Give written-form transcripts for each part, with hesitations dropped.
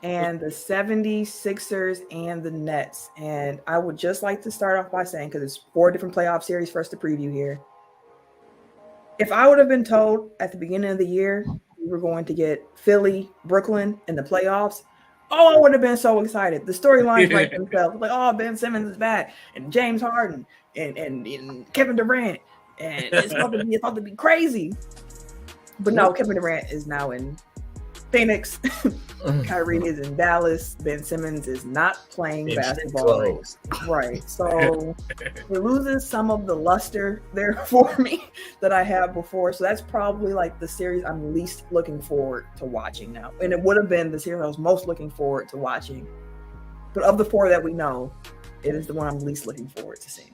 and the 76ers and the Nets. And I would just like to start off by saying, because it's 4 different playoff series for us to preview here. If I would have been told at the beginning of the year we were going to get Philly, Brooklyn in the playoffs, I would have been so excited. The storylines write themselves. Like, oh, Ben Simmons is back, and James Harden, and Kevin Durant, and it's about to be crazy. But no, Kevin Durant is now in Phoenix. Kyrie is in Dallas. Ben Simmons is not playing basketball. Right. So it loses some of the luster there for me that I had before. So that's probably like the series I'm least looking forward to watching now. And it would have been the series I was most looking forward to watching. But of the 4 that we know, it is the one I'm least looking forward to seeing.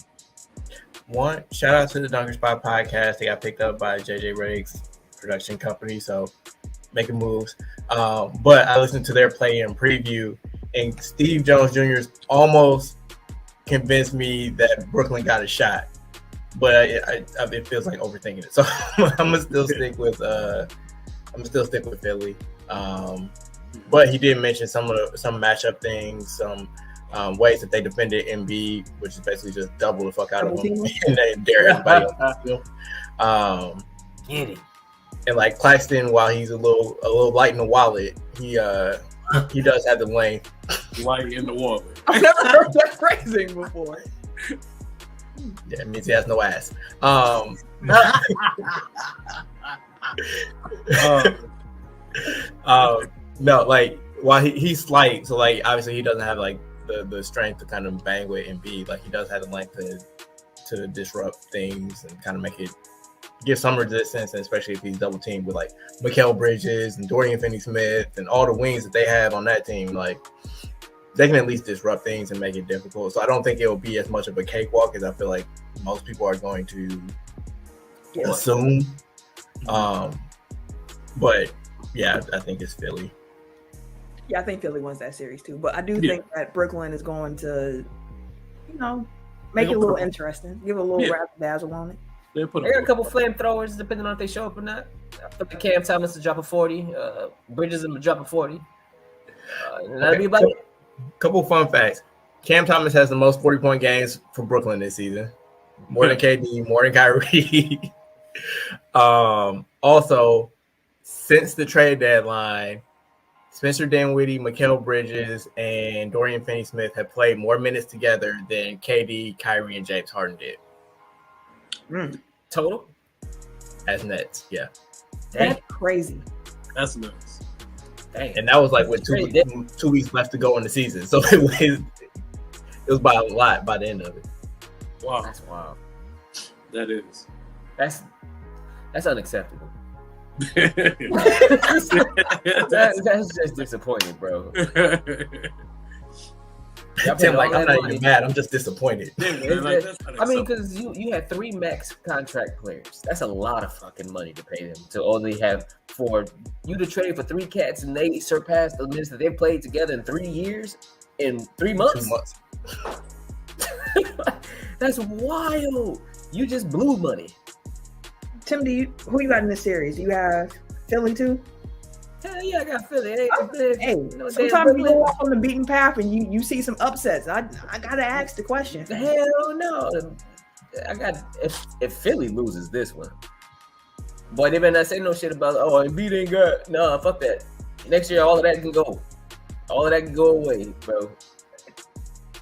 One, shout out to the Dunker Spot podcast. They got picked up by JJ Riggs production company, so making moves. But I listened to their play-in preview, and Steve Jones Jr. almost convinced me that Brooklyn got a shot, but it feels like overthinking it. So I'm gonna still stick with Philly. But he did mention some matchup things, some ways that they defended Embiid, which is basically just double the fuck out of him and then dare everybody else. Get it. And like Claxton, while he's a little light in the wallet, he does have the length. Light in the wallet. I've never heard that phrasing before. Yeah, it means he has no ass. No, like while he's slight, so like obviously he doesn't have like the strength to kind of bang with Embiid. Like he does have the length to disrupt things and kind of make it give some resistance, and especially if he's double teamed with like Mikal Bridges and Dorian Finney-Smith and all the wings that they have on that team, like they can at least disrupt things and make it difficult. So I don't think it will be as much of a cakewalk as I feel like most people are going to assume. But yeah, I think it's Philly. Yeah, I think Philly wins that series too. But I do think that Brooklyn is going to, make it a little interesting, give a little razzle-dazzle on it. They got a couple flamethrowers, depending on if they show up or not. I feel like Cam Thomas to drop a 40. Bridges to drop a 40. That'll be about it. Couple fun facts. Cam Thomas has the most 40-point games for Brooklyn this season. More than KD, more than Kyrie. Also, since the trade deadline, Spencer Dinwiddie, Mikal Bridges, and Dorian Finney-Smith have played more minutes together than KD, Kyrie, and James Harden did. Total? As Nets, yeah. That's crazy. That's nuts. Dang. And that was like with 2 weeks left to go in the season. So it was by a lot by the end of it. Wow. That's wild. That is. That's unacceptable. That's just disappointing, bro. Tim, like, I'm not even mad. I'm just disappointed. I mean, because you had 3 max contract players. That's a lot of fucking money to pay them to only have for you to trade for 3 cats and they surpassed the minutes that they played together in 3 years in 3 months. 2 months. That's wild. You just blew money. Tim, who you got in this series? You have Philly too? Hell yeah, I got Philly. Hey, sometimes you go off on the beaten path and you see some upsets. I gotta ask the question. Hell no. I got if Philly loses this one. Boy, they better not say no shit about Embiid ain't got. No, fuck that. Next year all of that can go. All of that can go away, bro.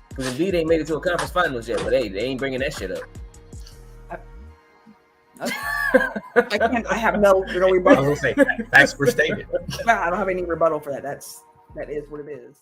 Because Embiid ain't made it to a conference finals yet, but hey, they ain't bringing that shit up. I have no rebuttal. I was gonna say facts were stated. I don't have any rebuttal for that. That is what it is.